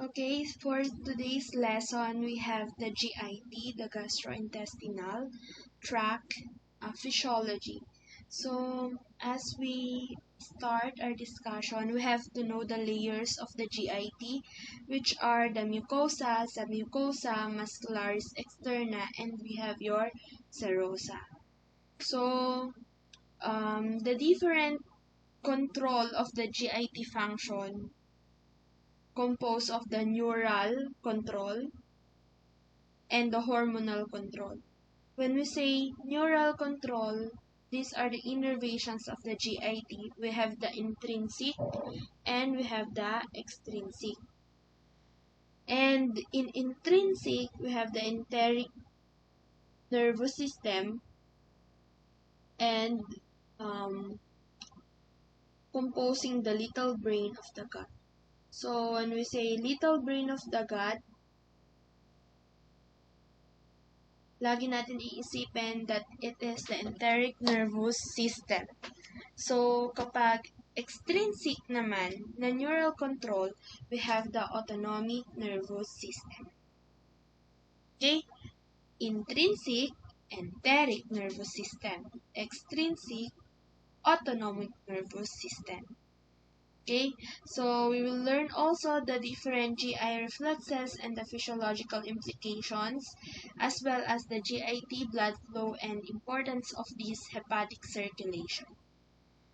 Okay, for today's lesson, we have the GIT, the gastrointestinal tract physiology. So, as we start our discussion, we have to know the layers of the GIT, which are the mucosa, submucosa, muscularis externa, and we have your serosa. So, the different control of the GIT function composed of the neural control and the hormonal control. When we say neural control, these are the innervations of the GIT. We have the intrinsic and we have the extrinsic. And in intrinsic, we have the enteric nervous system and composing the little brain of the gut. So when we say little brain of the gut, lagi natin iisipin that it is the enteric nervous system. So, kapag extrinsic naman na neural control, we have the autonomic nervous system. Okay? Intrinsic, enteric nervous system. Extrinsic, autonomic nervous system. Okay, so we will learn also the different GI reflexes and the physiological implications, as well as the GIT blood flow and importance of this hepatic circulation.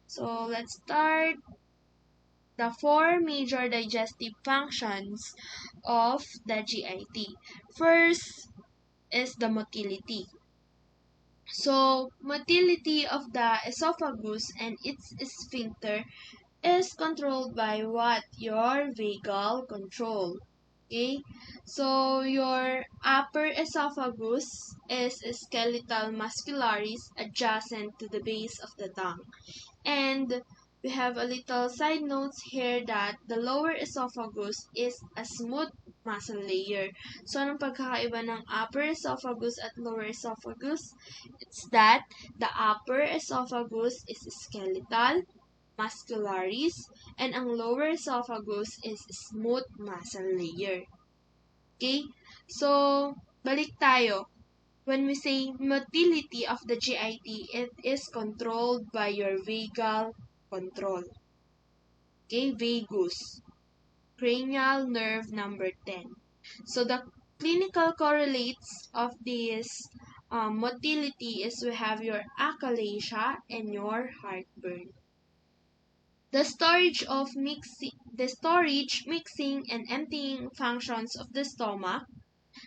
So let's start the four major digestive functions of the GIT. First is the motility. So, motility of the esophagus and its sphincter is controlled by what? Your vagal control. Okay? So, your upper esophagus is skeletal muscularis adjacent to the base of the tongue. And we have a little side notes here that the lower esophagus is a smooth muscle layer. So, anong pagkakaiba ng upper esophagus at lower esophagus? It's that the upper esophagus is skeletal, muscularis, and ang lower esophagus is smooth muscle layer. Okay? So, balik tayo. When we say motility of the GIT, it is controlled by your vagal control. Okay, vagus, cranial nerve number 10. So the clinical correlates of this motility is we have your achalasia and your heartburn. The storage, mixing, and emptying functions of the stomach,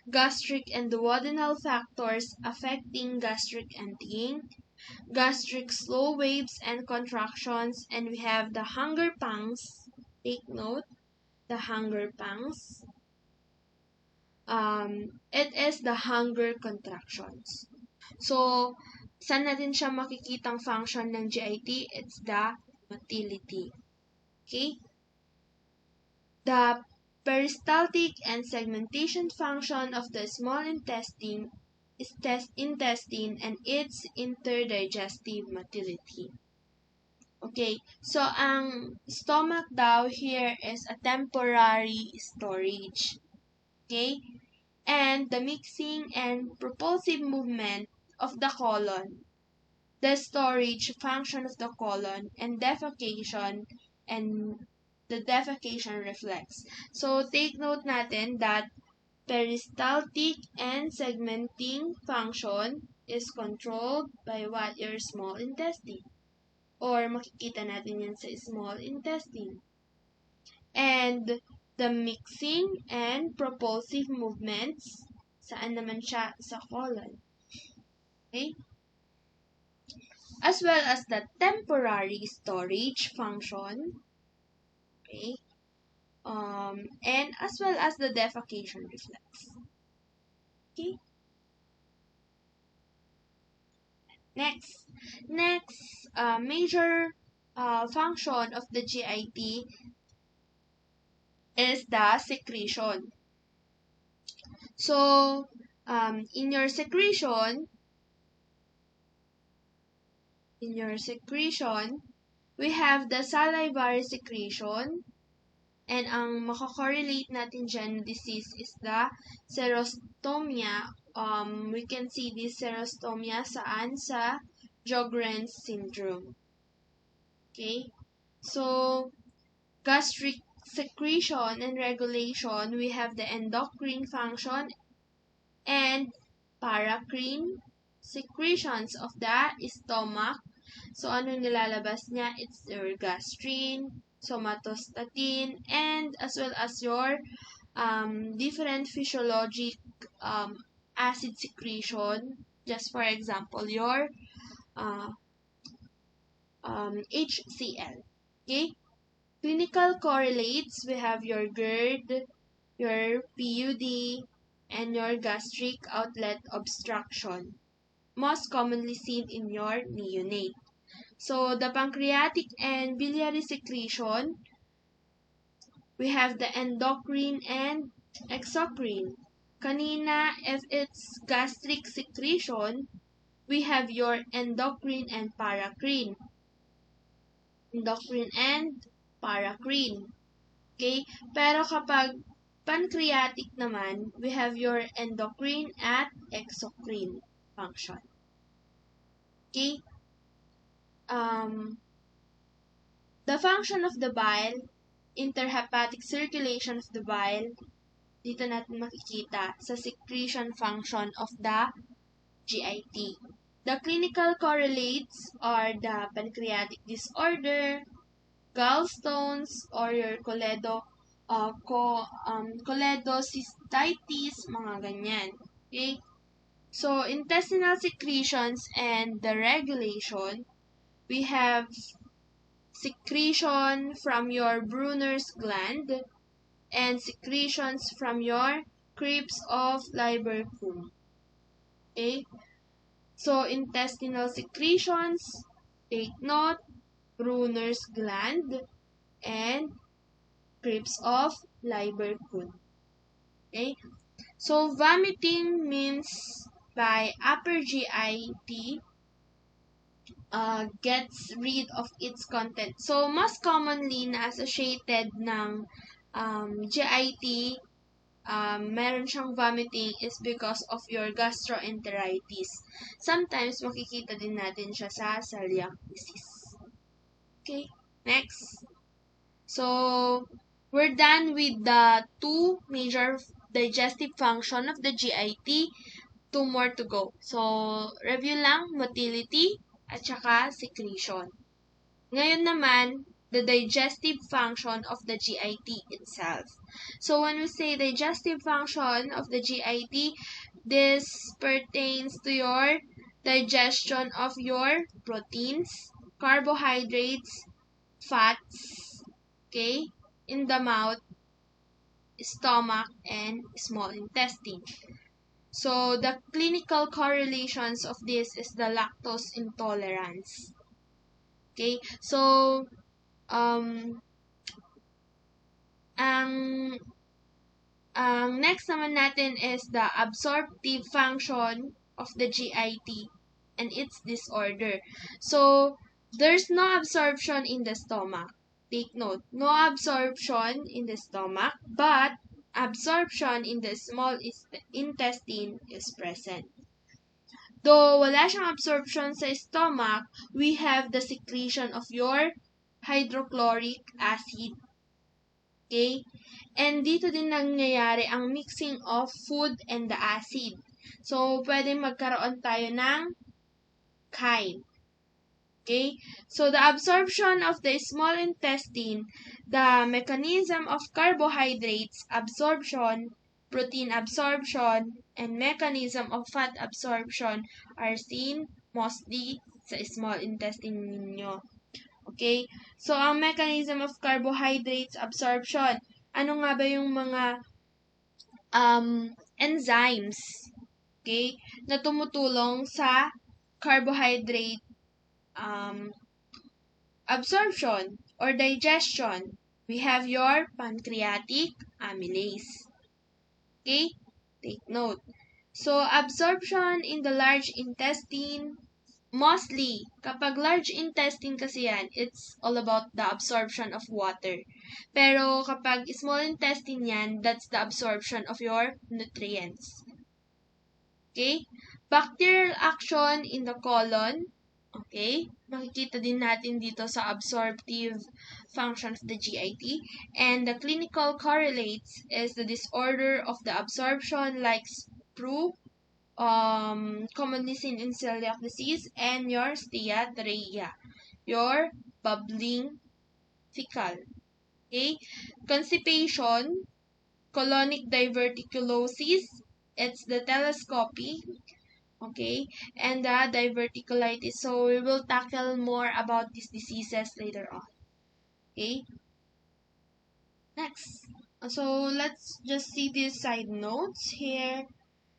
gastric and duodenal factors affecting gastric emptying, gastric slow waves and contractions, and we have the hunger pangs. Take note, the hunger pangs. It is the hunger contractions. So, saan natin siya makikitang function ng GIT? It's the motility. Okay? The peristaltic and segmentation function of the small intestine is intestine and its interdigestive motility. Okay, so ang stomach daw here is a temporary storage. Okay? And the mixing and propulsive movement of the colon, the storage function of the colon, and defecation and the defecation reflex. So, take note natin that peristaltic and segmenting function is controlled by what? Your small intestine. Or makikita natin yan sa small intestine. And the mixing and propulsive movements, saan naman siya? Sa colon. Okay? As well as the temporary storage function. Okay? And as well as the defecation reflex. Okay? Next major function of the GIT is the secretion. So, in your secretion, we have the salivary secretion And ang makakorrelate natin dyan disease is the xerostomia. We can see this xerostomia saan? Sa Sjogren's syndrome. Okay? So, gastric secretion and regulation, we have the endocrine function and paracrine secretions of the stomach. So, ano nilalabas niya? It's your gastrin, somatostatin, and as well as your different physiologic acid secretion. Just for example, your HCl. Okay? Clinical correlates, we have your GERD, your PUD, and your gastric outlet obstruction, most commonly seen in your neonate. So, the pancreatic and biliary secretion, we have the endocrine and exocrine. Kanina, if it's gastric secretion, we have your endocrine and paracrine. Endocrine and paracrine. Okay? Pero kapag pancreatic naman, we have your endocrine at exocrine function. Okay? The function of the bile, interhepatic circulation of the bile, dito natin makikita sa secretion function of the GIT. The clinical correlates are the pancreatic disorder, gallstones, or your choledocystitis, mga ganyan. Okay? So, intestinal secretions and the regulation, we have secretion from your Brunner's gland and secretions from your crypts of Lieberkühn. Okay? So, intestinal secretions, take note, Brunner's gland, and crypts of Lieberkühn. Okay? So, vomiting means by upper GIT gets rid of its content. So, most commonly na-associated ng GIT, meron siyang vomiting is because of your gastroenteritis. Sometimes, makikita din natin siya sa celiac disease. Okay, next. So, we're done with the two major digestive function of the GIT. Two more to go. So, review lang, motility, at saka secretion. Ngayon naman, the digestive function of the GIT itself. So, when we say digestive function of the GIT, this pertains to your digestion of your proteins, carbohydrates, fats, okay, in the mouth, stomach, and small intestine. So, the clinical correlations of this is the lactose intolerance. Okay? So, ang next naman natin is the absorptive function of the GIT and its disorder. So, there's no absorption in the stomach. Take note, no absorption in the stomach, but absorption in the small intestine is present. Though wala siyang absorption sa stomach, we have the secretion of your hydrochloric acid. Okay? And dito din nangyayari ang mixing of food and the acid. So, pwede magkaroon tayo ng chyme. Okay? So, the absorption of the small intestine, the mechanism of carbohydrates absorption, protein absorption, and mechanism of fat absorption are seen mostly sa small intestine ninyo. Okay? So, ang mechanism of carbohydrates absorption, ano nga ba yung mga enzymes, okay, na tumutulong sa carbohydrate absorption or digestion? We have your pancreatic amylase. Okay? Take note. So, absorption in the large intestine, Mostly, kapag large intestine kasi yan, it's all about the absorption of water. Pero kapag small intestine yan, that's the absorption of your nutrients. Okay? Bacterial action in the colon. Okay? Makikita din natin dito sa absorptive function of the GIT. And the clinical correlates is the disorder of the absorption like sprue, commonly seen in celiac disease, and your steatorrhea, your bubbling fecal. Okay? Constipation, colonic diverticulosis, it's the telescopy, okay, and the diverticulitis. So we will tackle more about these diseases later on. Okay? Next. So let's just see these side notes here.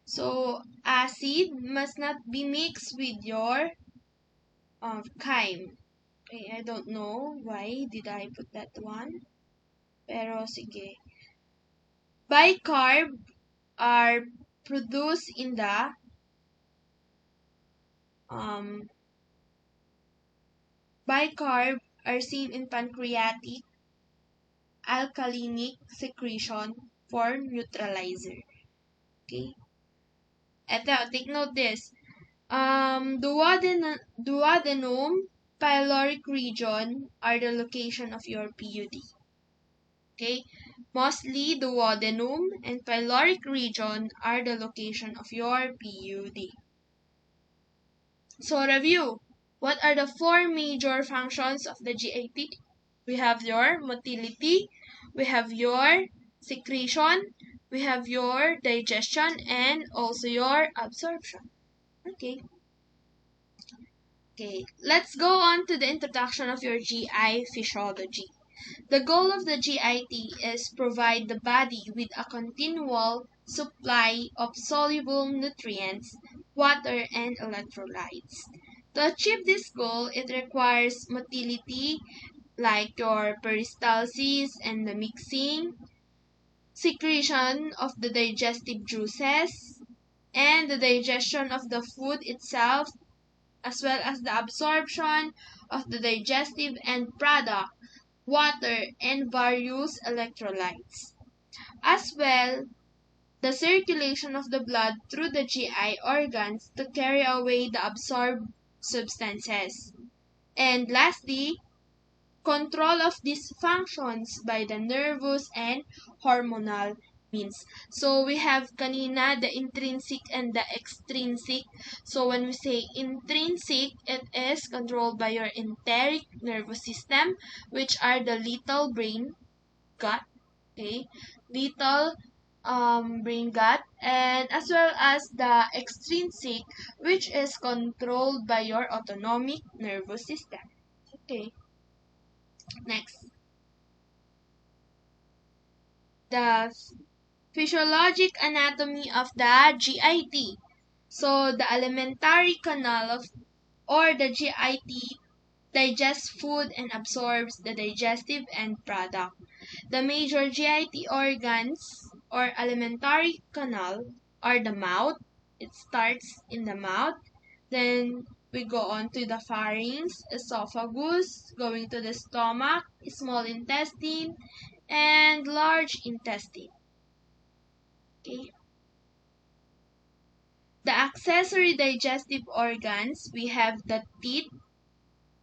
So acid must not be mixed with your chyme. Okay, I don't know why did I put that one. Pero sige. Bicarb are produced in the bicarb are seen in pancreatic alkalinic secretion for neutralizer. Okay? Eto, take note this. Duodenum, pyloric region are the location of your PUD. Okay? Mostly duodenum and pyloric region are the location of your PUD. So review. What are the four major functions of the GIT? We have your motility, we have your secretion, we have your digestion, and also your absorption. Okay. Okay, let's go on to the introduction of your GI physiology. The goal of the GIT is provide the body with a continual supply of soluble nutrients, water, and electrolytes. To achieve this goal, it requires motility like your peristalsis and the mixing, secretion of the digestive juices, and the digestion of the food itself, as well as the absorption of the digestive end product, water, and various electrolytes. As well, the circulation of the blood through the GI organs to carry away the absorbed substances. And lastly, control of these functions by the nervous and hormonal means. So we have kanina the intrinsic and the extrinsic. So when we say intrinsic, it is controlled by your enteric nervous system, which are the little brain gut, okay, little brain gut, and as well as the extrinsic, which is controlled by your autonomic nervous system. Okay. Next, the physiologic anatomy of the GIT. So the alimentary canal of or the GIT digests food and absorbs the digestive end product. The major GIT organs or alimentary canal are the mouth. It starts in the mouth. Then we go on to the pharynx, esophagus, going to the stomach, small intestine, and large intestine. Okay. The accessory digestive organs, we have the teeth,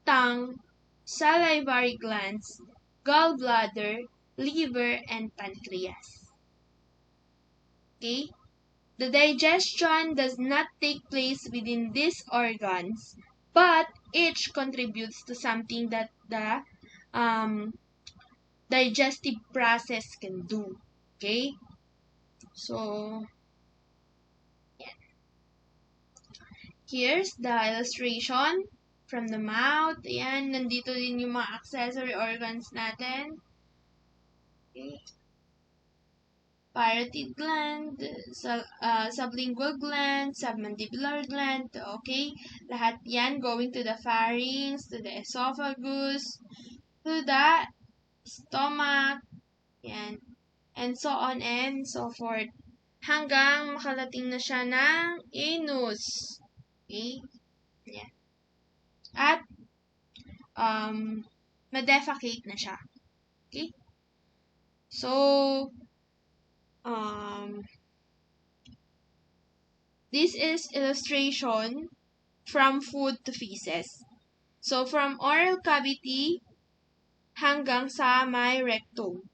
tongue, salivary glands, gallbladder, liver, and pancreas. Okay? The digestion does not take place within these organs, but each contributes to something that the digestive process can do. Okay? So, here's the illustration from the mouth. Ayan, nandito din yung mga accessory organs natin. Okay. Parotid gland, sublingual gland, submandibular gland, okay? Lahat yan going to the pharynx, to the esophagus, to the stomach, yan, and so on and so forth. Hanggang makalating na siya ng anus. Okay? Yan. at ma-defecate na siya. Okay? So, this is illustration from food to feces. So, from oral cavity hanggang sa may rectum.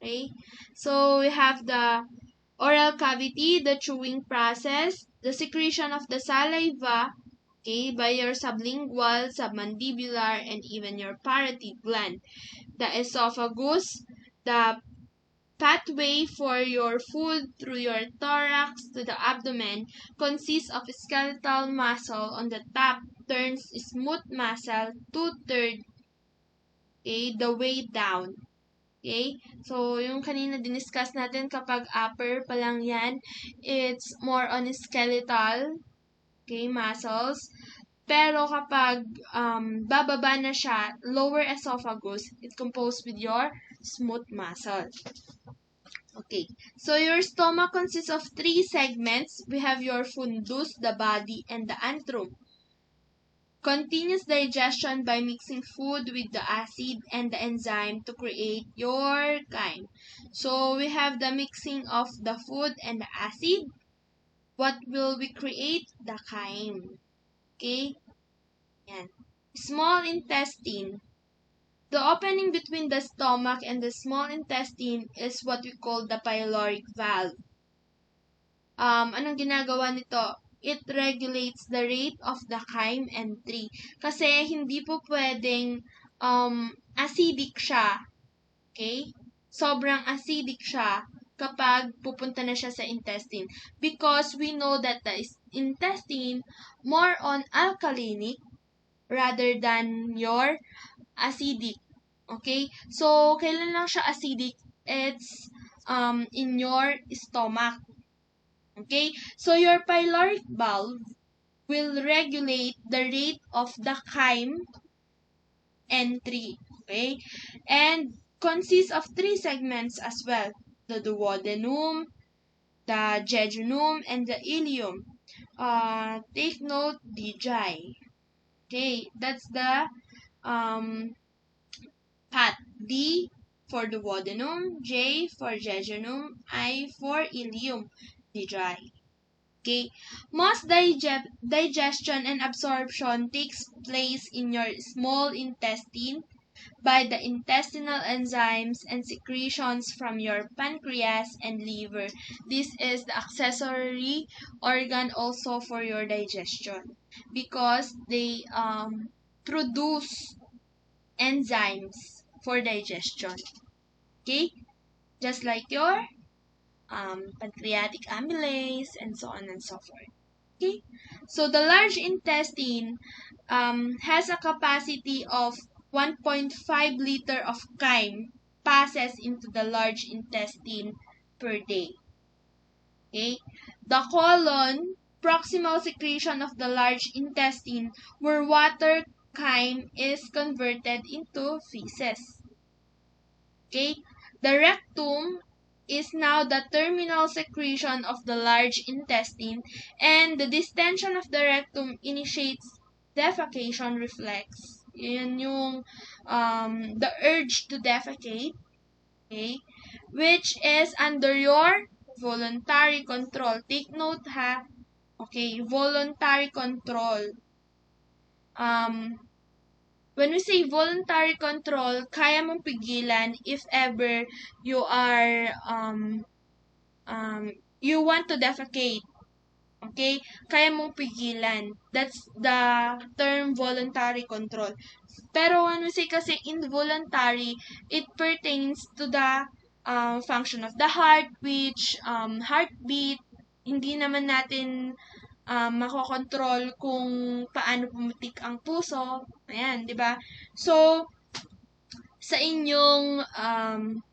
Okay? So, we have the oral cavity, the chewing process, the secretion of the saliva, okay, by your sublingual, submandibular, and even your parotid gland. The esophagus, the pathway for your food through your thorax to the abdomen, consists of skeletal muscle on the top, turns smooth muscle 2/3, okay, the way down. Okay? So, yung kanina diniscuss natin, kapag upper pa lang yan, it's more on skeletal, okay, muscles. Pero kapag bababa na siya, lower esophagus, it composed with your smooth muscle. Okay, so your stomach consists of 3 segments. We have your fundus, the body, and the antrum. Continuous digestion by mixing food with the acid and the enzyme to create your chyme. So we have the mixing of the food and the acid. What will we create? The chyme. Okay? Yan. Small intestine. The opening between the stomach and the small intestine is what we call the pyloric valve. Anong ginagawa nito? It regulates the rate of the chyme entry. Kasi hindi po pwedeng acidic siya. Okay? Sobrang acidic siya kapag pupunta na siya sa intestine. Because we know that the intestine more on alkalinic rather than your acidic. Okay? So, kailan lang siya acidic? It's in your stomach. Okay, so your pyloric valve will regulate the rate of the chyme entry. Okay, and consists of 3 segments as well: the duodenum, the jejunum, and the ileum. Take note, DJ. Okay, that's the path. D for duodenum, J for jejunum, I for ileum. DJ. Okay, most digestion and absorption takes place in your small intestine by the intestinal enzymes and secretions from your pancreas and liver. This is the accessory organ also for your digestion because they produce enzymes for digestion. Okay, just like your pancreatic amylase, and so on and so forth. Okay, so the large intestine has a capacity of 1.5 liter of chyme passes into the large intestine per day. Okay, the colon, proximal secretion of the large intestine, where water chyme is converted into feces. Okay, the rectum is now the terminal secretion of the large intestine, and the distension of the rectum initiates defecation reflex. Yun yung the urge to defecate, okay, which is under your voluntary control. Take note ha, okay, voluntary control. When we say voluntary control, kaya mong pigilan if ever you are you want to defecate. Okay? Kaya mong pigilan. That's the term voluntary control. Pero when we say kasi involuntary, it pertains to the function of the heart, which heartbeat, hindi naman natin makokontrol kung paano pumitik ang puso. Ayan, di ba? So, sa inyong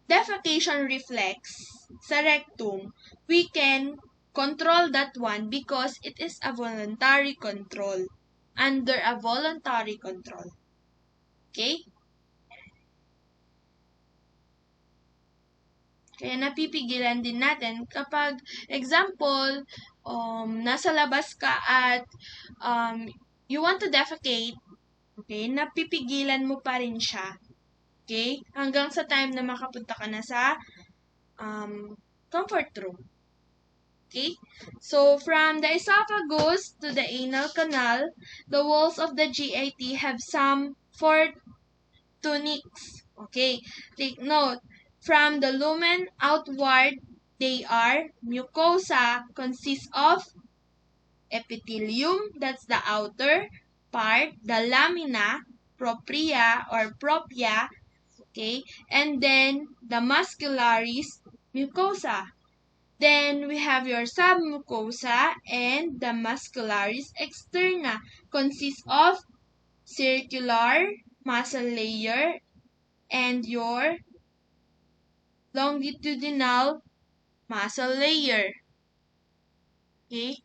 defecation reflex sa rectum, we can control that one because it is a voluntary control. Under a voluntary control. Okay? Kaya napipigilan din natin kapag, example, nasa labas ka at you want to defecate, okay, napipigilan mo pa rin siya. Okay? Hanggang sa time na makapunta ka na sa comfort room. Okay? So, from the esophagus to the anal canal, the walls of the GIT have some four tunics. Okay? Take note. From the lumen outward, they are mucosa, consists of epithelium, that's the outer part, the lamina propria or propria, okay, and then the muscularis mucosa. Then we have your submucosa and the muscularis externa, consists of circular muscle layer and your longitudinal muscle layer. Okay?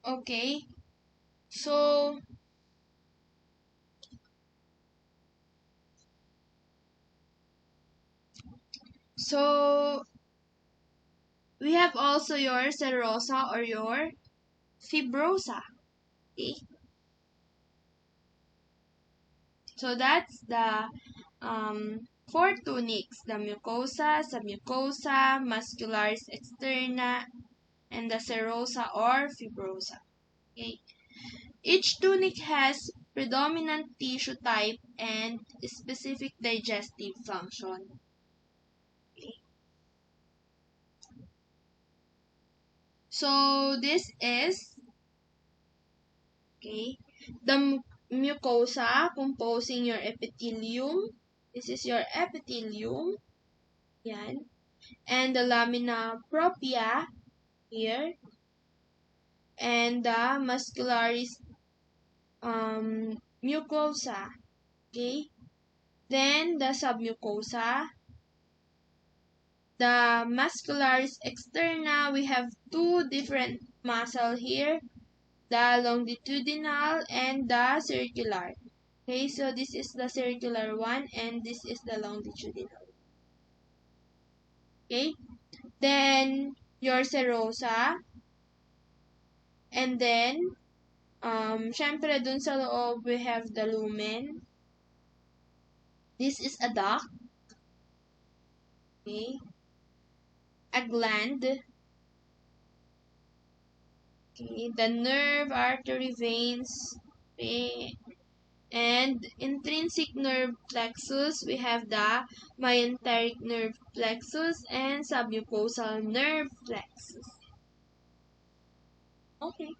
Okay. So we have also your serosa or your fibrosa. Okay? So that's the four tunics, the mucosa, submucosa, muscularis externa, and the serosa or fibrosa. Okay? Each tunic has predominant tissue type and specific digestive function. Okay? So this is the mucosa composing your epithelium. This is your epithelium. Yan. And the lamina propria here. And the muscularis mucosa. Okay. Then the submucosa. The muscularis externa, we have two different muscle here, the longitudinal and the circular. Okay, so this is the circular one and this is the longitudinal. Okay, then your serosa, and then syempre dun sa loob we have the lumen. This is a duct. Okay, a gland. Okay, the nerve, artery, veins, okay, and intrinsic nerve plexus, we have the myenteric nerve plexus and submucosal nerve plexus. Okay.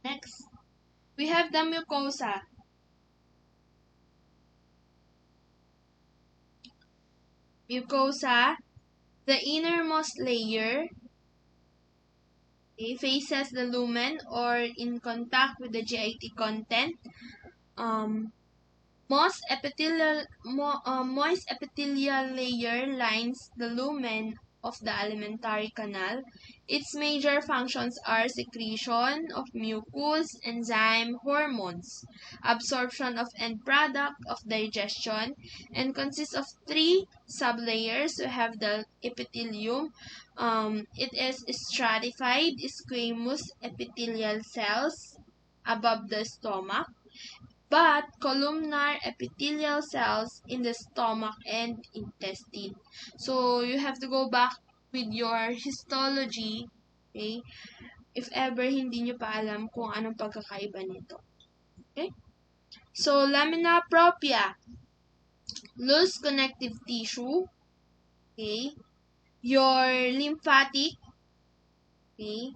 Next, we have the mucosa. Mucosa, the innermost layer, faces the lumen or in contact with the GIT content. Moist epithelial layer lines the lumen of the alimentary canal. Its major functions are secretion of mucus, enzyme, hormones, absorption of end product of digestion, and consists of three sublayers. We have the epithelium. It is stratified squamous epithelial cells above the stomach, but columnar epithelial cells in the stomach and intestine. So, you have to go back with your histology, okay, if ever hindi nyo pa alam kung anong pagkakaiba nito. Okay? So, lamina propria, loose connective tissue, okay, your lymphatic, okay,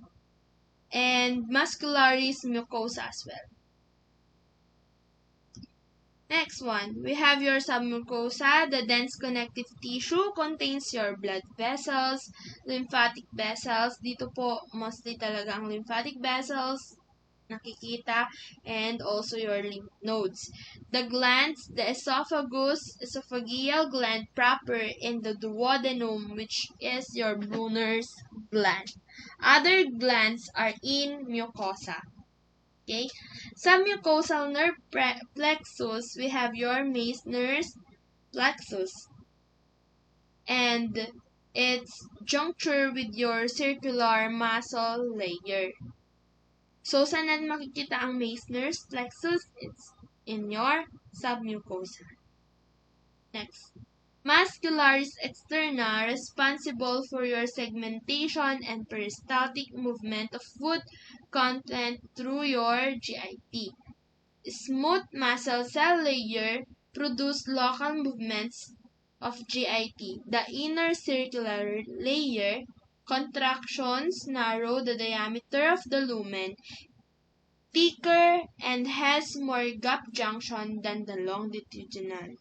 and muscularis mucosa as well. Next one, we have your submucosa. The dense connective tissue contains your blood vessels, lymphatic vessels. Dito po, mostly talaga ang lymphatic vessels nakikita, and also your lymph nodes. The glands, the esophagus, esophageal gland proper, and the duodenum, which is your Brunner's gland. Other glands are in mucosa. Okay, submucosal nerve plexus, we have your Meissner's plexus, and its juncture with your circular muscle layer. So, saan natin makikita ang Meissner's plexus? It's in your submucosa. Next. Muscularis externa, responsible for your segmentation and peristaltic movement of food content through your GIT. Smooth muscle cell layer produce local movements of GIT. The inner circular layer contractions narrow the diameter of the lumen, thicker and has more gap junction than the longitudinal.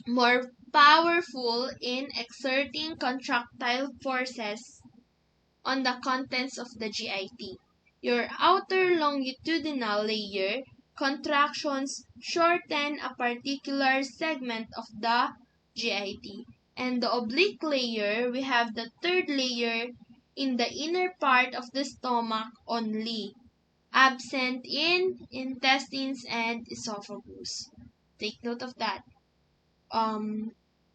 More powerful in exerting contractile forces on the contents of the GIT. Your outer longitudinal layer contractions shorten a particular segment of the GIT. And the oblique layer, we have the third layer in the inner part of the stomach only, absent in intestines and esophagus. Take note of that.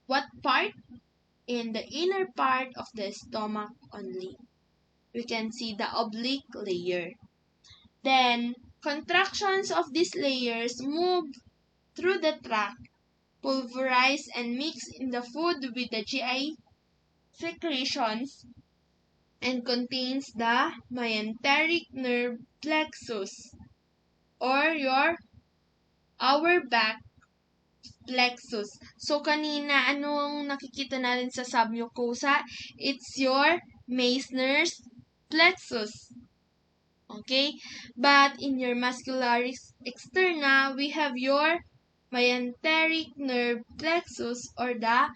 What part? In the inner part of the stomach only. We can see the oblique layer. Then, contractions of these layers move through the tract, pulverize and mix in the food with the GI secretions, and contains the myenteric nerve plexus or our back plexus. So, kanina, anong nakikita natin sa submucosa? It's your Meissner's plexus. Okay? But in your muscularis externa, we have your myenteric nerve plexus or the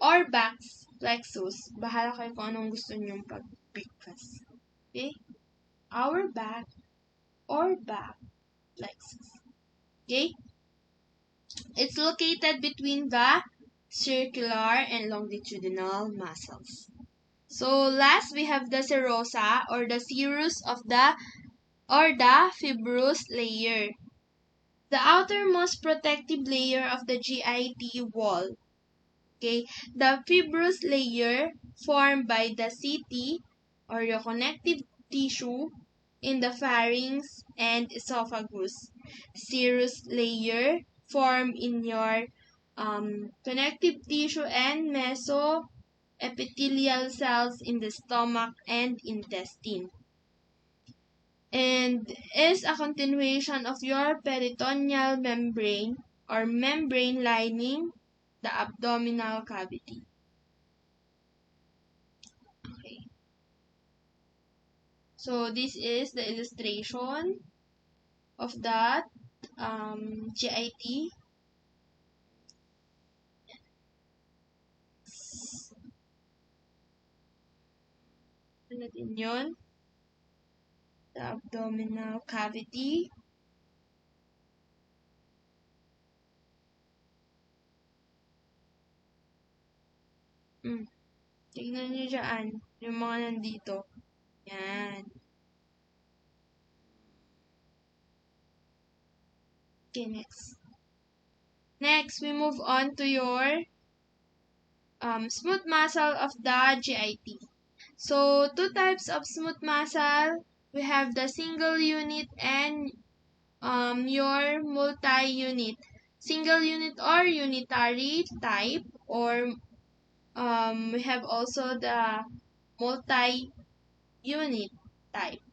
Auerbach's plexus. Bahala kayo kung anong gusto nyong pag-breakfast. Okay? Auerbach or back plexus. Okay? It's located between the circular and longitudinal muscles. So last we have the serosa or the serous of the fibrous layer. The outermost protective layer of the GIT wall. Okay, the fibrous layer formed by the CT or your connective tissue in the pharynx and esophagus. Serous layer formed in your connective tissue and mesoepithelial cells in the stomach and intestine. And is a continuation of your peritoneal membrane or membrane lining the abdominal cavity. Okay. So this is the illustration of that GIT. Natin yun. The abdominal cavity. Tignan nyo dyan. Yung mga nandito. Yan. Okay, next. Next, we move on to your smooth muscle of the GIT. So, two types of smooth muscle. We have the single unit and your multi-unit. Single unit or unitary type, or we have also the multi-unit type.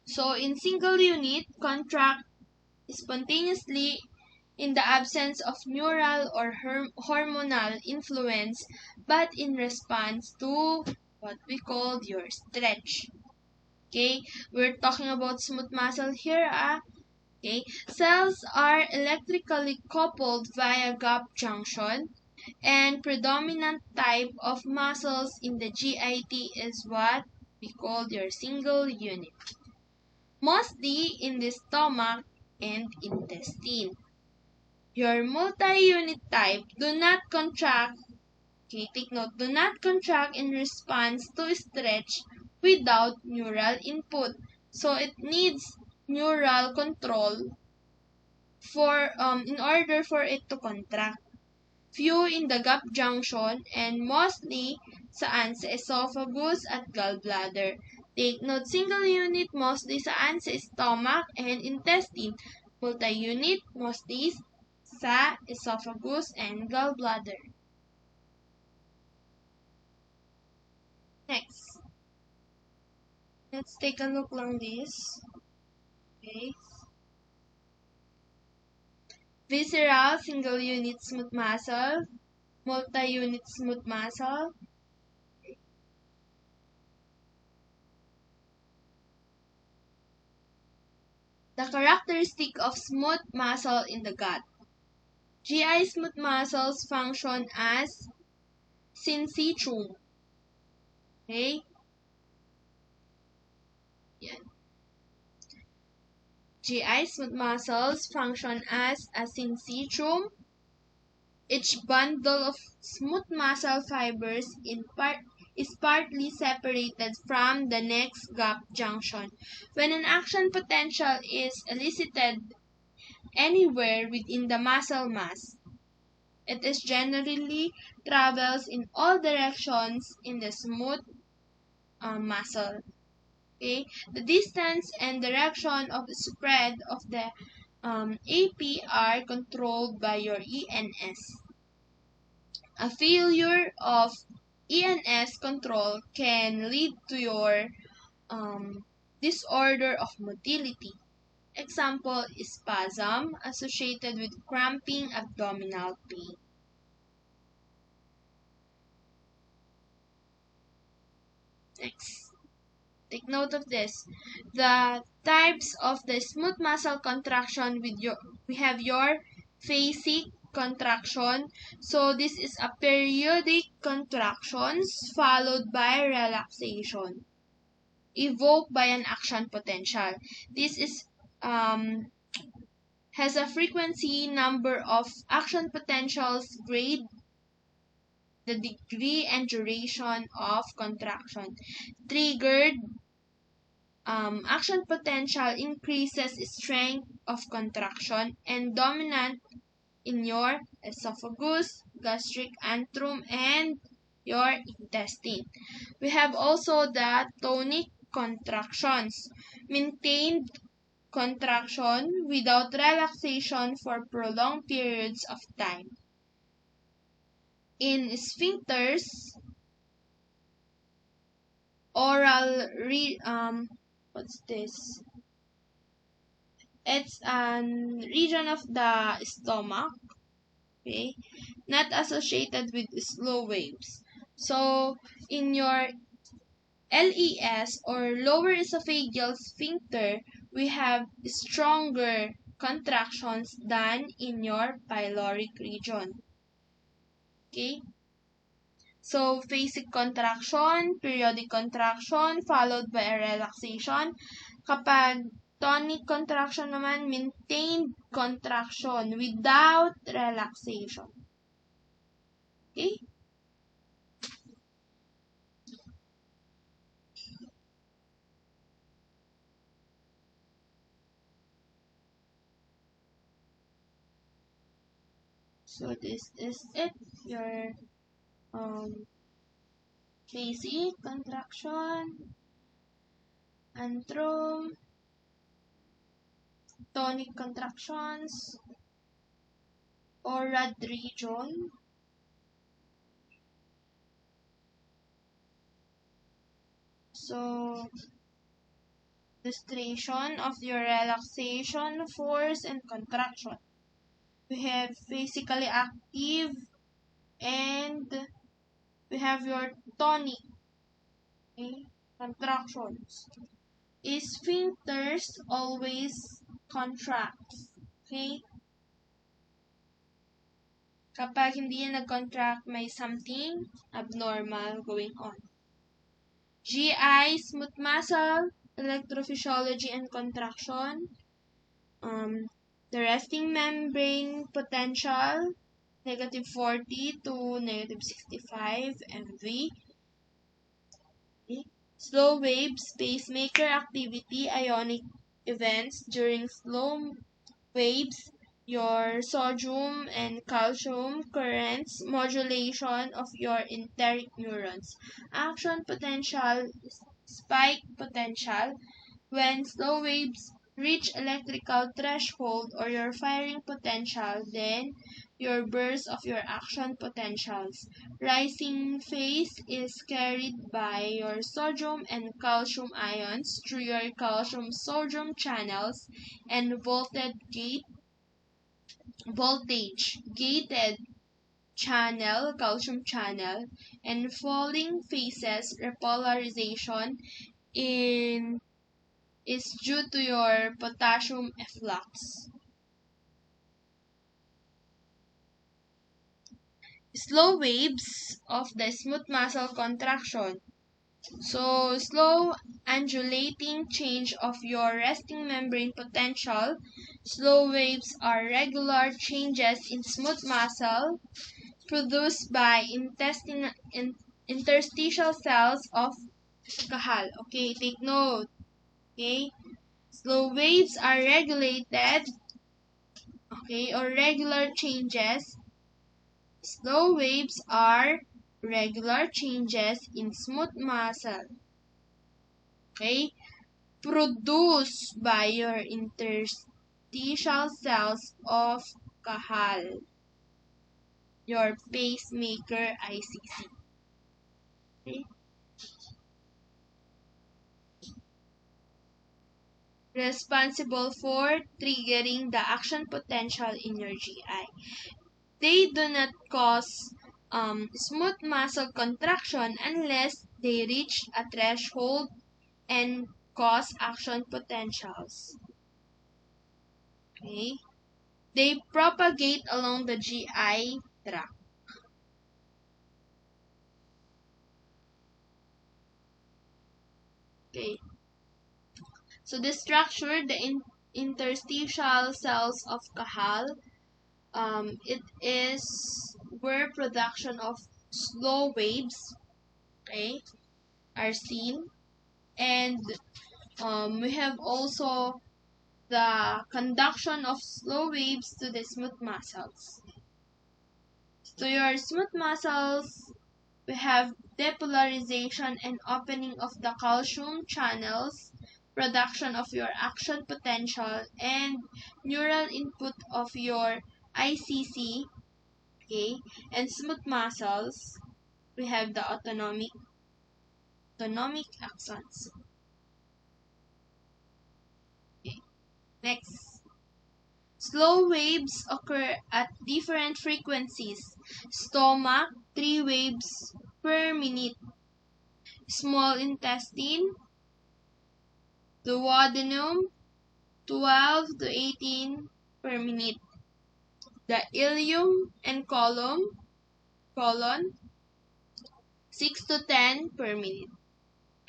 So, in single unit, contract spontaneously in the absence of neural or hormonal influence, but in response to what we call your stretch. Okay, we're talking about smooth muscle here. Okay, cells are electrically coupled via gap junction, and predominant type of muscles in the GIT is what we call your single unit, mostly in the stomach and intestine. Your multi-unit type do not contract, okay, take note, do not contract in response to stretch without neural input. So it needs neural control for in order for it to contract. few in the gap junction, and mostly saan sa esophagus at gallbladder. Take note, single unit mostly saan sa stomach and intestine. Multi-unit mostly sa esophagus and gallbladder. Next, let's take a look lang this. Okay. Visceral, single unit smooth muscle, multi-unit smooth muscle. The characteristic of smooth muscle in the gut. GI smooth muscles function as syncytium. Okay? Yan. GI smooth muscles function as a syncytium. Each bundle of smooth muscle fibers is partly separated from the next gap junction. When an action potential is elicited anywhere within the muscle mass, it is generally travels in all directions in the smooth muscle. Okay, the distance and direction of spread of the AP are controlled by your ENS. A failure of ENS control can lead to your disorder of motility. Example is spasm associated with cramping abdominal pain. Next, take note of this. The types of the smooth muscle contraction we have your phasic contraction. So this is a periodic contractions followed by relaxation, evoked by an action potential. This is has a frequency number of action potentials grade the degree and duration of contraction. Triggered action potential increases strength of contraction and dominant in your esophagus, gastric antrum, and your intestine. We have also the tonic contractions, maintained contraction without relaxation for prolonged periods of time. In sphincters, what's this? It's a region of the stomach, okay, not associated with slow waves. So in your LES or lower esophageal sphincter, we have stronger contractions than in your pyloric region. Okay? So phasic contraction, periodic contraction, followed by a relaxation. Kapag tonic contraction naman, maintained contraction without relaxation. Okay? So this is it. Your phasic contraction, antrum, tonic contractions, or rad region. So illustration of your relaxation, force, and contraction. We have physically active and we have your tonic, okay, contractions. Sphincters always contract. Okay? Kapag hindi yan nag-contract, may something abnormal going on. GI, smooth muscle, electrophysiology and contraction. The resting membrane potential, negative 40 to negative 65 MV. Okay. Slow waves, pacemaker activity, ionic events during slow waves, your sodium and calcium currents, modulation of your enteric neurons, action potential, spike potential, when slow waves reach electrical threshold or your firing potential, then your burst of your action potentials. Rising phase is carried by your sodium and calcium ions through your calcium sodium channels and voltage gated channel calcium channel, and falling phases repolarization in is due to your potassium efflux. Slow waves of the smooth muscle contraction. So, slow undulating change of your resting membrane potential. Slow waves are regular changes in smooth muscle produced by interstitial cells of Cajal. Okay, take note. Okay, slow waves are regulated, okay, or regular changes. Slow waves are regular changes in smooth muscle, okay, produced by your interstitial cells of Cajal, your pacemaker ICC. Okay? Responsible for triggering the action potential in your GI. They do not cause smooth muscle contraction unless they reach a threshold and cause action potentials. Okay? They propagate along the GI tract. Okay. So the structure, the interstitial cells of Cajal, it is where production of slow waves, okay, are seen, and we have also the conduction of slow waves to the smooth muscles. So your smooth muscles, we have depolarization and opening of the calcium channels, production of your action potential, and neural input of your ICC, okay, and smooth muscles, we have the autonomic axons. Okay. Next. Slow waves occur at different frequencies. Stomach, 3 waves per minute. Small intestine, duodenum, 12 to 18 per minute. The ileum and colon, 6 to 10 per minute.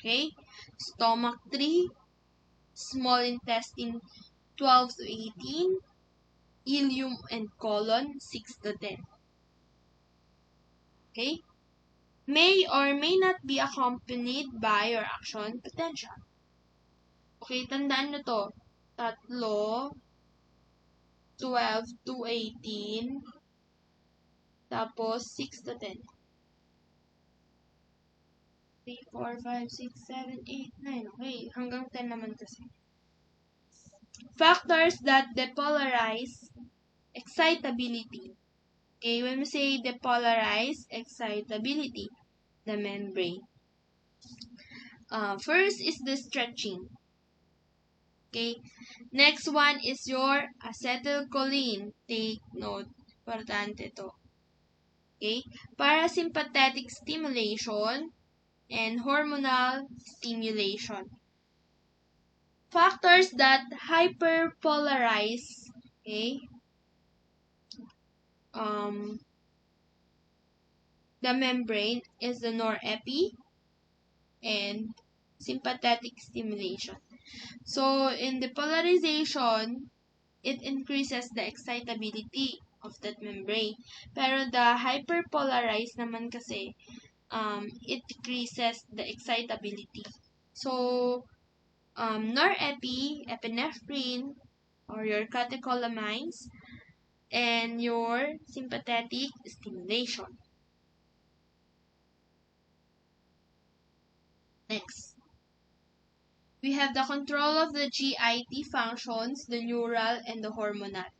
Okay? Stomach 3, small intestine 12 to 18, ileum and colon 6 to 10. Okay? May or may not be accompanied by your action potential. Okay, tandaan nyo to. 3, 12 to 18, tapos 6 to 10. 3, 4, 5, 6, 7, 8, 9. Okay, hanggang 10 naman kasi. Factors that depolarize excitability. Okay, when we say depolarize excitability, the membrane. First is the stretching. Okay, next one is your acetylcholine. Take note, importante to. Okay, parasympathetic stimulation and hormonal stimulation. Factors that hyperpolarize, okay, the membrane is the norepi and sympathetic stimulation. So in the polarization, it increases the excitability of that membrane. Pero the hyperpolarized naman kasi, it decreases the excitability. So, norepi, epinephrine, or your catecholamines, and your sympathetic stimulation. Next, we have the control of the GIT functions, the neural, and the hormonal.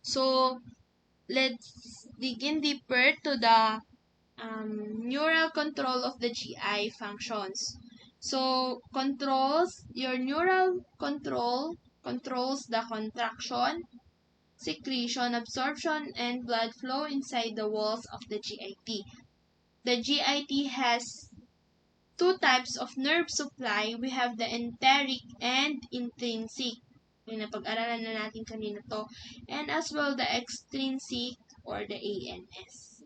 So, let's dig in deeper to the neural control of the GI functions. So, your neural controls the contraction, secretion, absorption, and blood flow inside the walls of the GIT. The GIT has two types of nerve supply. We have the enteric and intrinsic. Yung napag-aralan na natin kanina to. And as well the extrinsic or the ANS.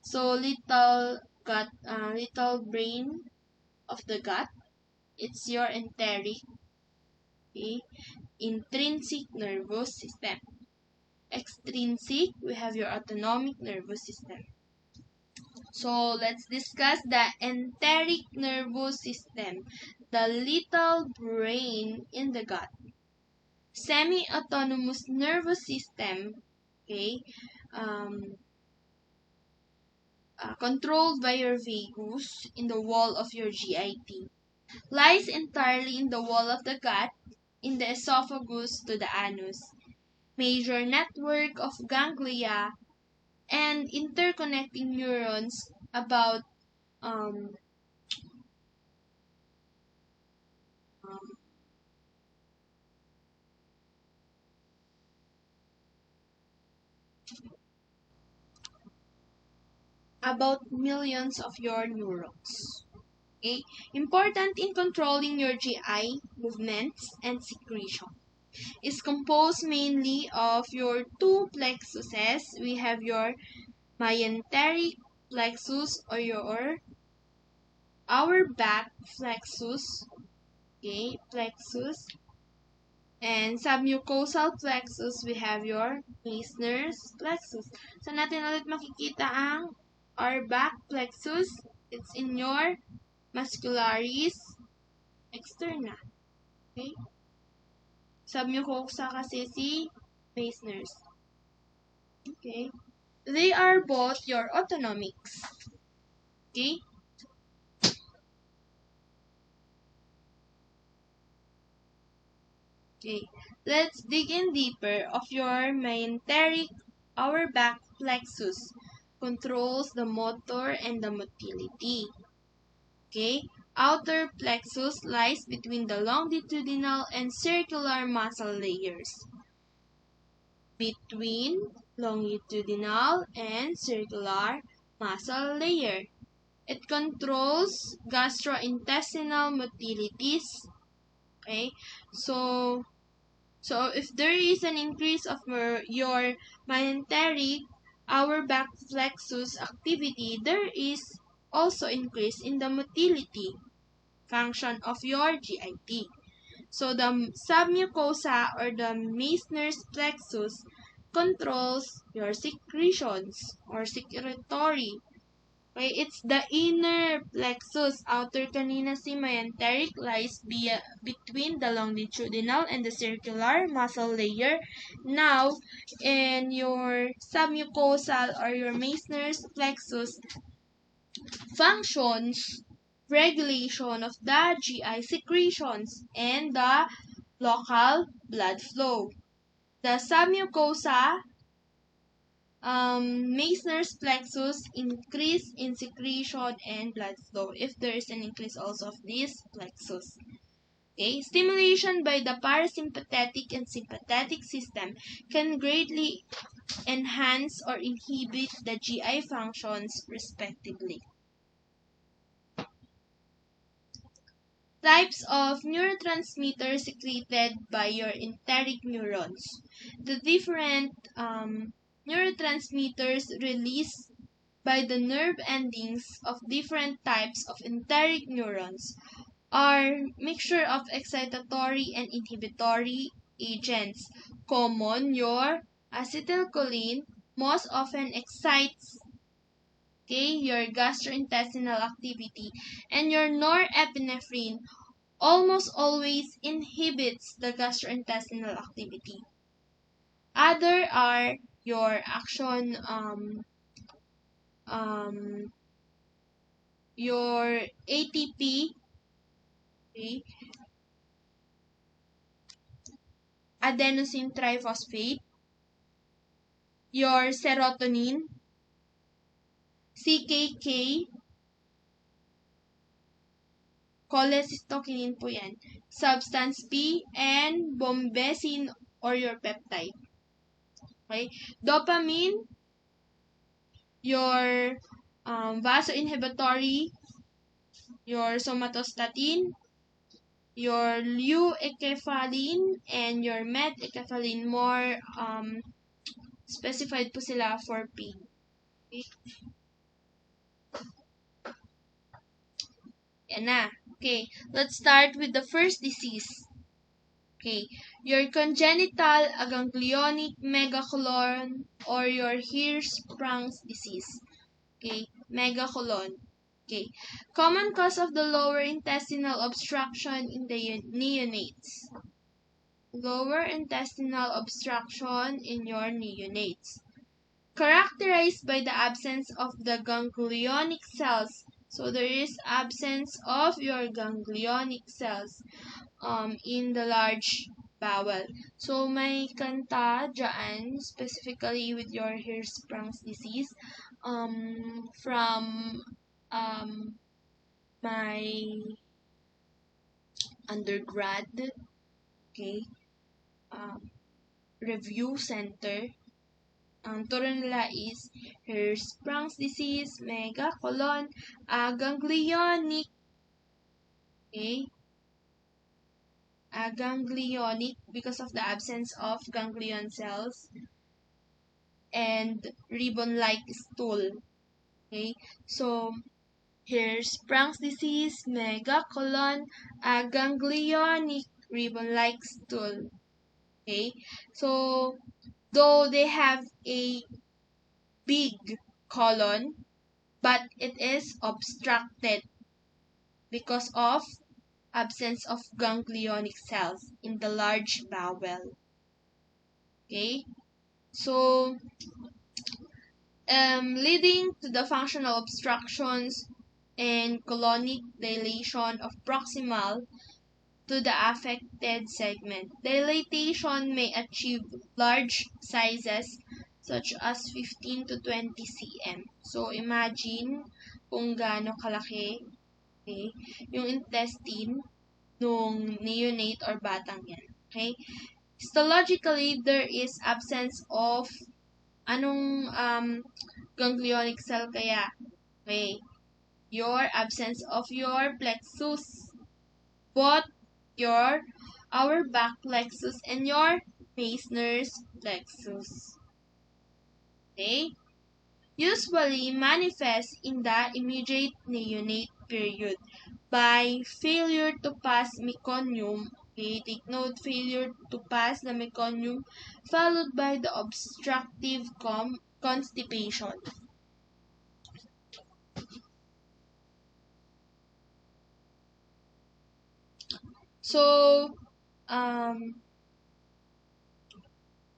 So little brain of the gut, it's your enteric, okay? Intrinsic nervous system. Extrinsic, we have your autonomic nervous system. So let's discuss the enteric nervous system, the little brain in the gut. Semi-autonomous nervous system, okay, controlled by your vagus in the wall of your GIT. Lies entirely in the wall of the gut, in the esophagus to the anus. Major network of ganglia and interconnecting neurons about um, about millions of your neurons. Okay? Important in controlling your GI movements and secretion. Is composed mainly of your two plexuses. We have your myenteric plexus or our back plexus, okay, plexus, and submucosal plexus, we have your Meissner's plexus. So natin ulit makikita ang our back plexus. It's in your muscularis externa. Okay? Submucosa kasi si Meissner's. Okay? They are both your autonomics. Okay? Okay. Let's dig in deeper of your myenteric. Our back plexus controls the motor and the motility. Okay? Outer plexus lies between the longitudinal and circular muscle layers. Between longitudinal and circular muscle layer. It controls gastrointestinal motilities. Okay? So if there is an increase of your myenteric, our back plexus activity, there is also increase in the motility function of your GIT. So the submucosa or the Meissner's plexus controls your secretions or secretory. Okay, it's the inner plexus. Outer kanina si myenteric lies between the longitudinal and the circular muscle layer. Now, in your submucosal or your Meissner's plexus, functions regulation of the GI secretions and the local blood flow. The submucosa Meissner's plexus increase in secretion and blood flow if there is an increase also of this plexus. Okay, stimulation by the parasympathetic and sympathetic system can greatly enhance or inhibit the GI functions respectively. Types of neurotransmitters secreted by your enteric neurons. The different neurotransmitters released by the nerve endings of different types of enteric neurons are mixture of excitatory and inhibitory agents. Common, your acetylcholine most often excites your gastrointestinal activity, and your norepinephrine almost always inhibits the gastrointestinal activity. Other are your action, your ATP, okay, adenosine triphosphate, your serotonin, CKK, cholecystokinin po yan, substance P, and bombesin or your peptide. Okay? Dopamine, your vasoinhibitory, your somatostatin, your leukephallin, and your methecyphalin. More specified po sila for pain. Okay? Yan na. Okay, let's start with the first disease. Okay, your congenital aganglionic megacolon or your Hirschsprung's disease. Okay, megacolon. Okay, common cause of the lower intestinal obstruction in the neonates. Lower intestinal obstruction in your neonates. Characterized by the absence of the ganglionic cells. So there is absence of your ganglionic cells in the large bowel. So may kanta dyan, specifically with your Hirschsprung's disease, from my undergrad, okay, review center. Ang turo nila is Hirschsprung's disease, megacolon, aganglionic, okay, aganglionic because of the absence of ganglion cells, and ribbon-like stool. Okay, so Hirschsprung's disease, megacolon, aganglionic, ribbon-like stool. Okay, so though they have a big colon, but it is obstructed because of absence of ganglionic cells in the large bowel. Okay, so leading to the functional obstructions and colonic dilation of proximal to the affected segment. Dilatation may achieve large sizes such as 15 to 20 cm. So imagine kung gaano kalaki, okay, yung intestine nung neonate or batang yan. Okay? Histologically, there is absence of anong ganglionic cell kaya? Okay. Your absence of your plexus. Both our back plexus and your Meissner's plexus. Okay? Usually manifest in the immediate neonate period by failure to pass meconium. Okay, take note, failure to pass the meconium followed by the obstructive constipation. So,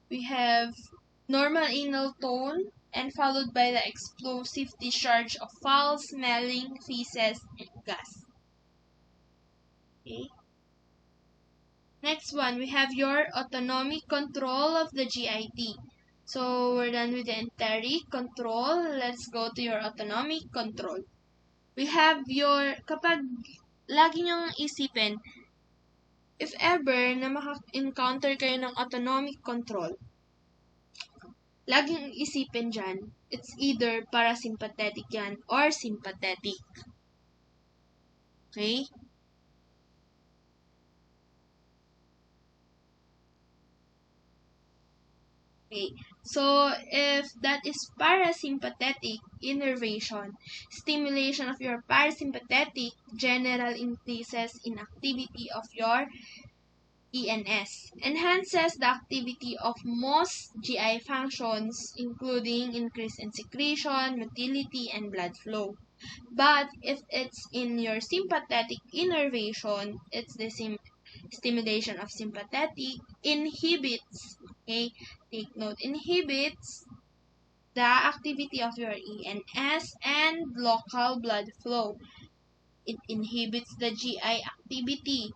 we have normal anal tone and followed by the explosive discharge of foul-smelling feces and gas. Okay. Next one, we have your autonomic control of the GIT. So, we're done with the enteric control. Let's go to your autonomic control. We have your, kapag lagi nyong isipin, if ever na maka-encounter kayo ng autonomic control, laging isipin dyan, it's either parasympathetic yan or sympathetic. Okay? Okay. So, if that is parasympathetic innervation, stimulation of your parasympathetic general increases in activity of your ENS, enhances the activity of most GI functions, including increase in secretion, motility, and blood flow. But if it's in your sympathetic innervation, it's the Stimulation of sympathetic inhibits, okay, take note, inhibits the activity of your ENS and local blood flow. It inhibits the GI activity.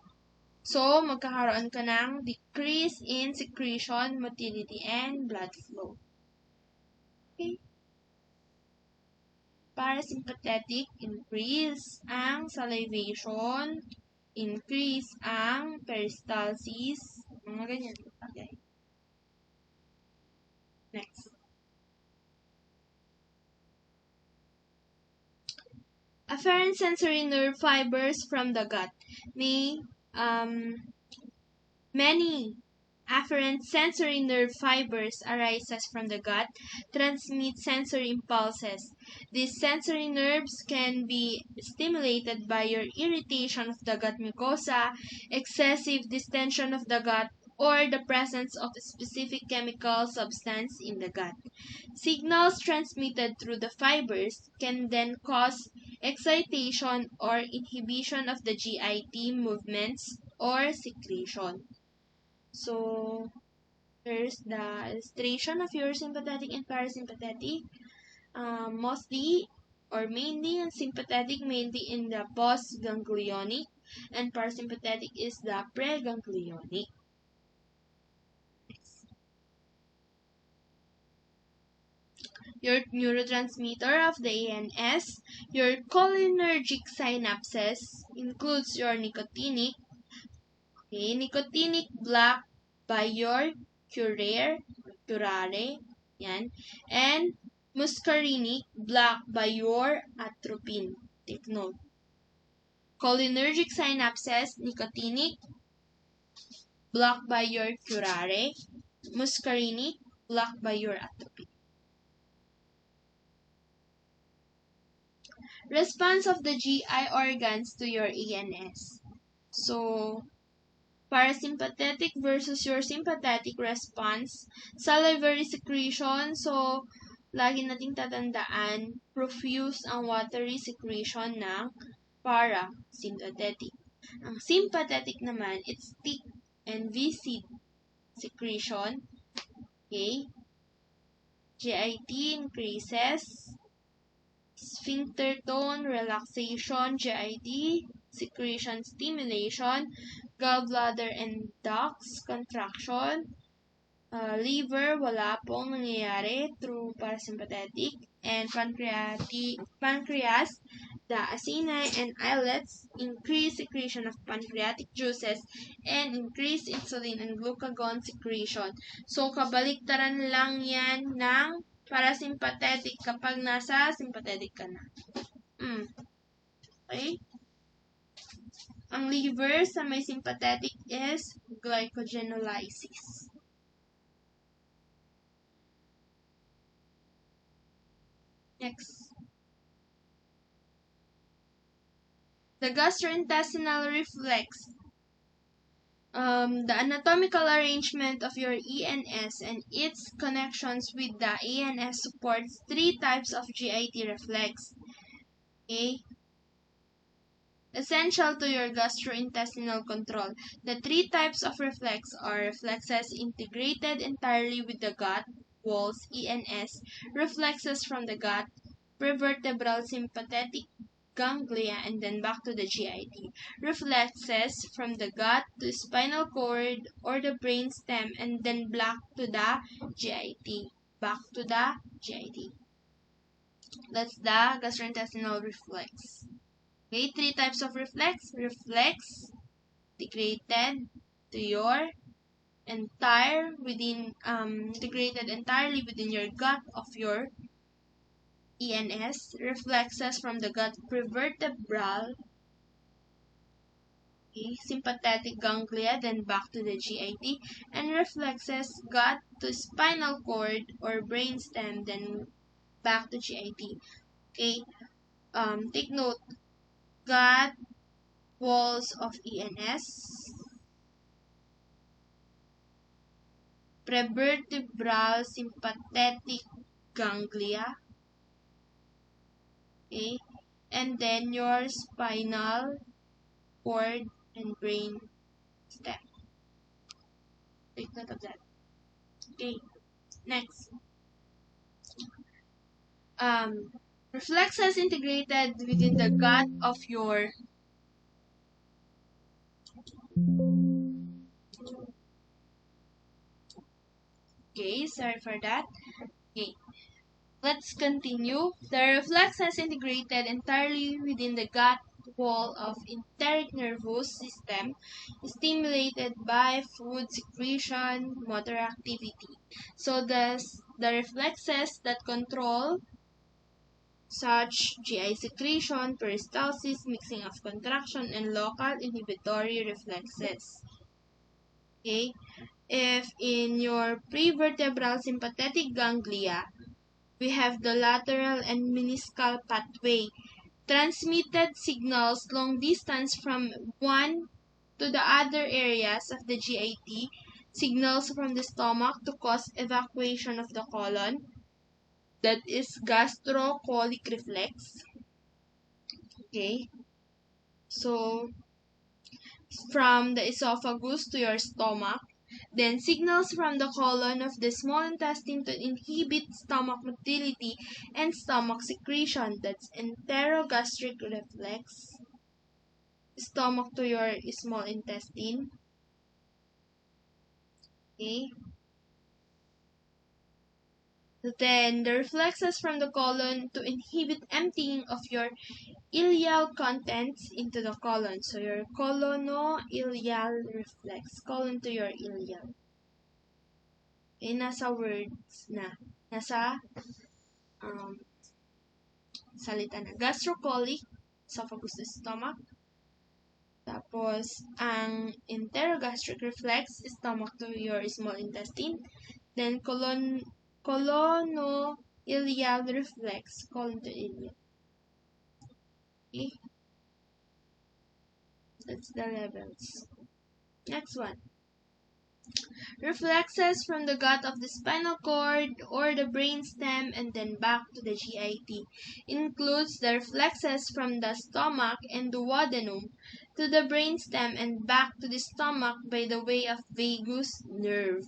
So, magkakaroon ka ng decrease in secretion, motility, and blood flow. Okay? Parasympathetic, increase ang salivation, increase ang peristalsis, mga ganyan. Okay. Next. Afferent sensory nerve fibers from the gut. Many afferent sensory nerve fibers arises from the gut, transmit sensory impulses. These sensory nerves can be stimulated by your irritation of the gut mucosa, excessive distension of the gut, or the presence of a specific chemical substance in the gut. Signals transmitted through the fibers can then cause excitation or inhibition of the GIT movements or secretion. So, there's the illustration of your sympathetic and parasympathetic. Mostly or mainly in sympathetic, mainly in the postganglionic, and parasympathetic is the preganglionic. Your neurotransmitter of the ANS, your cholinergic synapses includes your nicotinic, okay, nicotinic blocked by your curare, yan, and muscarinic blocked by your atropine. Take note. Cholinergic synapses, nicotinic blocked by your curare, muscarinic blocked by your atropine. Response of the GI organs to your ENS. So, parasympathetic versus your sympathetic response. Salivary secretion. So, lagi nating tatandaan, profuse ang watery secretion ng parasympathetic. Ang sympathetic naman, it's thick and viscid secretion. Okay? GIT increases. Sphincter tone, relaxation, GIT, secretion stimulation, gallbladder and ducts, contraction, liver, wala pong nangyayari through parasympathetic, and pancreas, the acini and islets, increase secretion of pancreatic juices, and increase insulin and glucagon secretion. So, kabaliktaran lang yan ng parasympathetic kapag nasa sympathetic ka na. Okay? Ang liver sa may sympathetic is glycogenolysis. Next. The gastrointestinal reflex. The anatomical arrangement of your ENS and its connections with the ANS supports three types of GIT reflex. Okay? Essential to your gastrointestinal control. The three types of reflex are reflexes integrated entirely with the gut walls, ENS, reflexes from the gut, prevertebral sympathetic ganglia, and then back to the GIT. Reflexes from the gut to spinal cord or the brain stem, and then back to the GIT. Back to the GIT. That's the gastrointestinal reflex. Okay, three types of reflex. Reflex integrated to your integrated entirely within your gut of your ENS, reflexes from the gut prevertebral, sympathetic ganglia, then back to the GIT, and reflexes gut to spinal cord or brainstem, then back to GIT. Okay, take note, gut walls of ENS, prevertebral sympathetic ganglia, okay, and then your spinal cord and brain system. Take note of that. Okay, next. Reflexes integrated within the gut of your Okay, sorry for that. Okay, let's continue. The reflexes integrated entirely within the gut wall of enteric nervous system, stimulated by food secretion, motor activity. So the reflexes that control such GI secretion, peristalsis, mixing of contraction, and local inhibitory reflexes. Okay? If in your prevertebral sympathetic ganglia, we have the lateral and meniscal pathway, transmitted signals long distance from one to the other areas of the GIT, signals from the stomach to cause evacuation of the colon, that is gastrocolic reflex. Okay, so from the esophagus to your stomach, then signals from the colon of the small intestine to inhibit stomach motility and stomach secretion, that's enterogastric reflex. Stomach to your small intestine. Okay. Then the reflexes from the colon to inhibit emptying of your ileal contents into the colon. So your colono-ileal reflex. Colon to your ileal. Okay, nasa words na. Nasa salita na. Gastrocolic, esophagus to stomach. Tapos, ang enterogastric reflex, stomach to your small intestine. Then, colono-ileal reflex, colon to ileal. Okay? That's the levels. Next one. Reflexes from the gut of the spinal cord or the brainstem and then back to the GIT. Includes the reflexes from the stomach and duodenum to the brainstem and back to the stomach by the way of vagus nerve.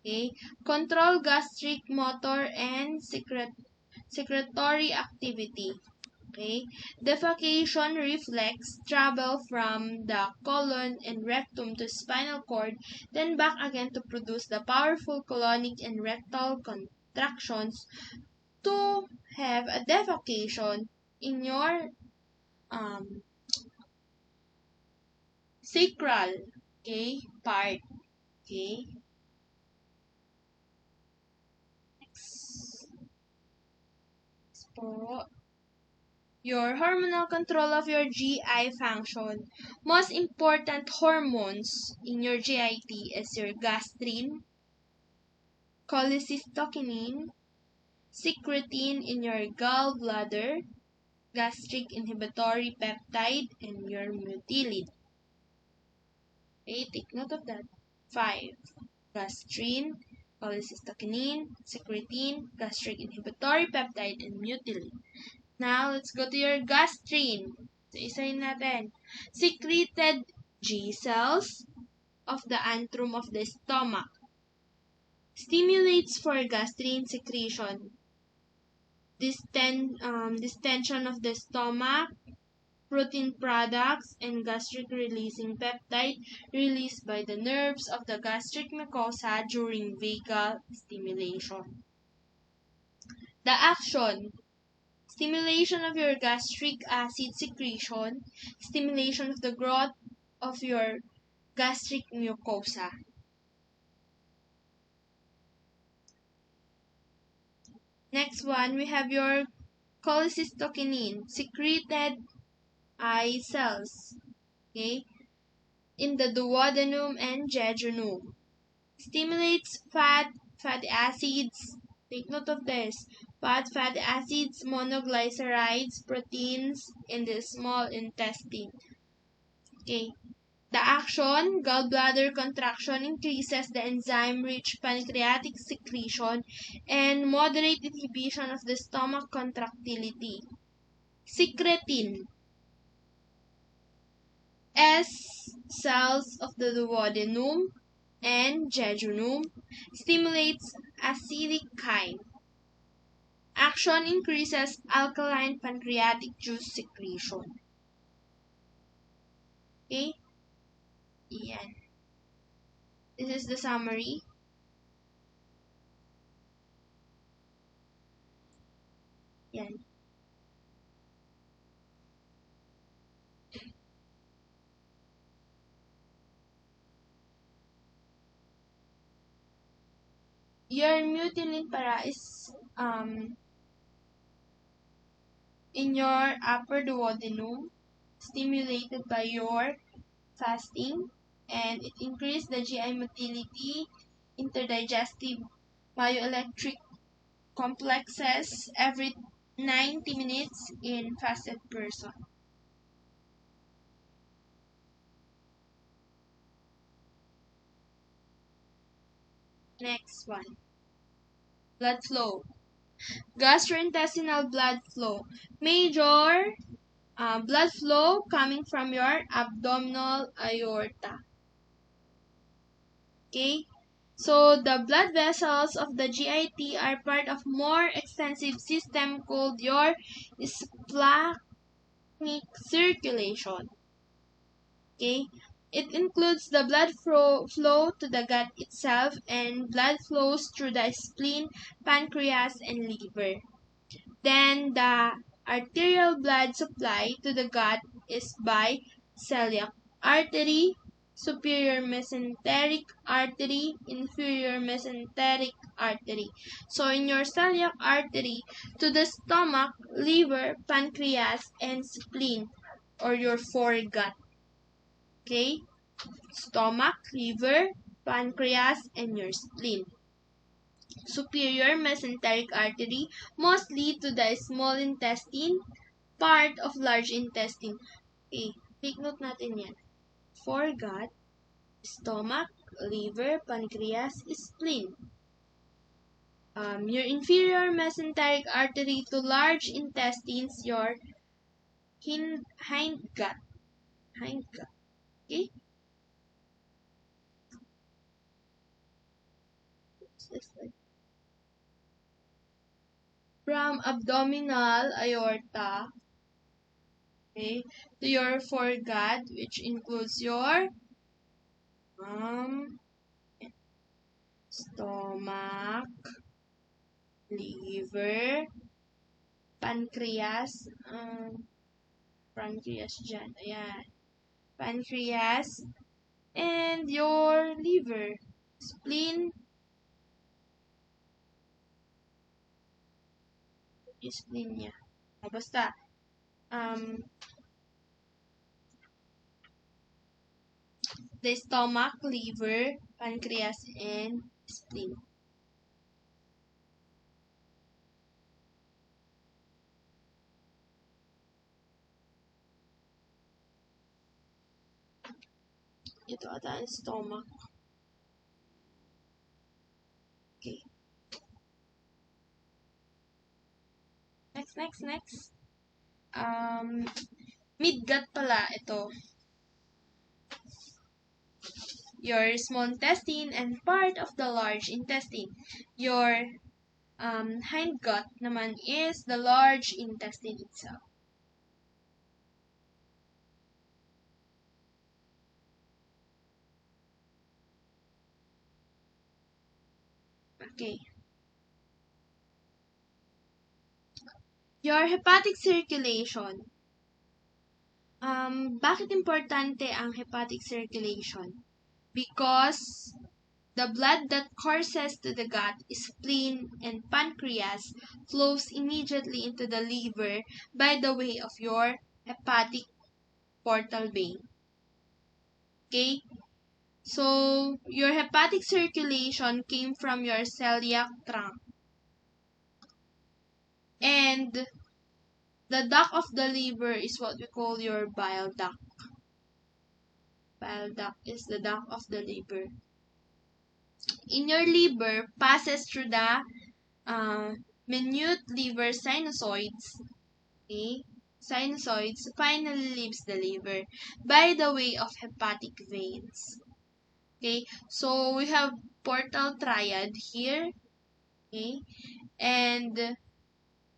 Okay? Control gastric motor and secretory activity. Okay? Defecation reflex travel from the colon and rectum to spinal cord, then back again to produce the powerful colonic and rectal contractions to have a defecation in your sacral, okay, part. Okay. Next po. Your hormonal control of your GI function. Most important hormones in your GIT is your gastrin, cholecystokinin, secretin in your gallbladder, gastric inhibitory peptide, and your mutilin. Okay, take note of that. 5. Gastrin, cholecystokinin, secretin, gastric inhibitory peptide, and mutilin. Now, let's go to your gastrin. So, isayin natin. Secreted G cells of the antrum of the stomach. Stimulates for gastrin secretion. Distension of the stomach, protein products, and gastric releasing peptide released by the nerves of the gastric mucosa during vagal stimulation. The action: stimulation of your gastric acid secretion, stimulation of the growth of your gastric mucosa. Next one, we have your cholecystokinin, secreted eye cells, okay, in the duodenum and jejunum. Stimulates fatty acids. Take note of this. Fatty acids, monoglycerides, proteins in the small intestine. Okay. The action: gallbladder contraction increases the enzyme-rich pancreatic secretion and moderate inhibition of the stomach contractility. Secretin S cells of the duodenum and jejunum, stimulates acidic chyme. Action increases alkaline pancreatic juice secretion. Okay? Yan. This is the summary. Yan. Your mutilin para is in your upper duodenum, stimulated by your fasting, and it increases the GI motility, interdigestive bioelectric complexes every 90 minutes in fasted person. Next one. Blood flow. Gastrointestinal blood flow. Major blood flow coming from your abdominal aorta. Okay? So the blood vessels of the GIT are part of more extensive system called your splanchnic circulation. Okay? It includes the blood flow to the gut itself and blood flows through the spleen, pancreas, and liver. Then the arterial blood supply to the gut is by celiac artery, superior mesenteric artery, inferior mesenteric artery. So in your celiac artery, to the stomach, liver, pancreas, and spleen, or your foregut. Okay? Stomach, liver, pancreas, and your spleen. Superior mesenteric artery, mostly to the small intestine, part of large intestine. Okay, take note natin yan. Foregut, stomach, liver, pancreas, spleen. Your inferior mesenteric artery to large intestines, your hindgut. Hindgut. Okay? From abdominal aorta, okay, to your foregut, which includes your stomach, liver, pancreas, pancreas dyan, ayan, pancreas, and your liver, spleen, yung spleen niya. Basta, the stomach, liver, pancreas, and spleen. Ito ata ang stomach. Okay. Next. Midgut pala ito. Your small intestine and part of the large intestine. Your hindgut naman is the large intestine itself. Okay. Your hepatic circulation. Bakit importante ang hepatic circulation? Because the blood that courses to the gut, spleen, and pancreas flows immediately into the liver by the way of your hepatic portal vein. Okay? So, your hepatic circulation came from your celiac trunk. And the duct of the liver is what we call your bile duct. Bile duct is the duct of the liver. In your liver, passes through the minute liver sinusoids. Okay? sinusoids finally leaves the liver by the way of hepatic veins. Okay, so we have portal triad here. Okay, and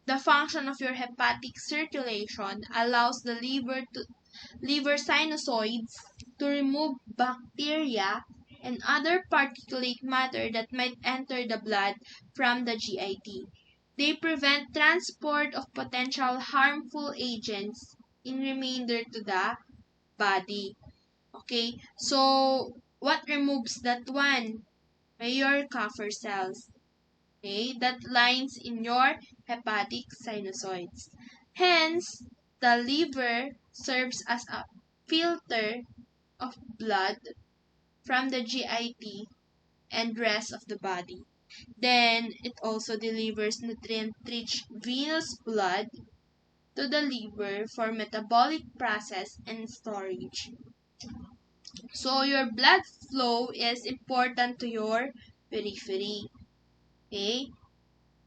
the function of your hepatic circulation allows the liver sinusoids to remove bacteria and other particulate matter that might enter the blood from the GIT. They prevent transport of potential harmful agents in remainder to the body. Okay, so what removes that one? Your Kauffer cells. Okay, that lines in your hepatic sinusoids. Hence, the liver serves as a filter of blood from the GIT and rest of the body. Then, it also delivers nutrient-rich venous blood to the liver for metabolic process and storage. So, your blood flow is important to your periphery. Okay?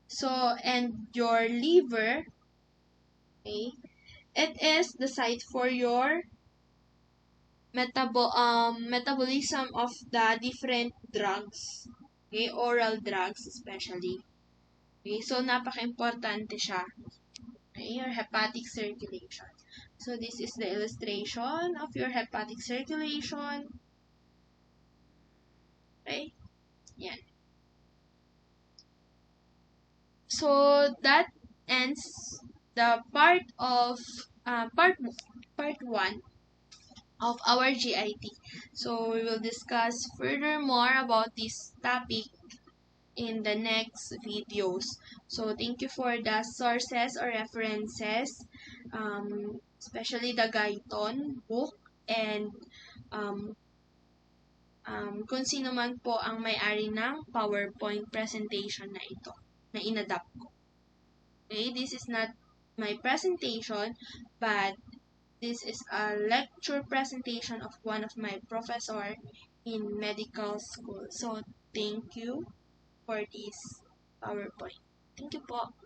So, and your liver, okay, it is the site for your metabolism of the different drugs. Okay, oral drugs especially. Okay, so napaka-importante siya. Okay, your hepatic circulation. So this is the illustration of your hepatic circulation. Okay, yan. So that ends the part of part 1 of our GIT. So we will discuss further more about this topic in the next videos. So thank you for the sources or references, especially the Guyton book and um, kung sino man po ang may-ari ng PowerPoint presentation na ito, na inadapt ko. Okay, this is not my presentation, but this is a lecture presentation of one of my professor in medical school. So, thank you for this PowerPoint. Thank you po.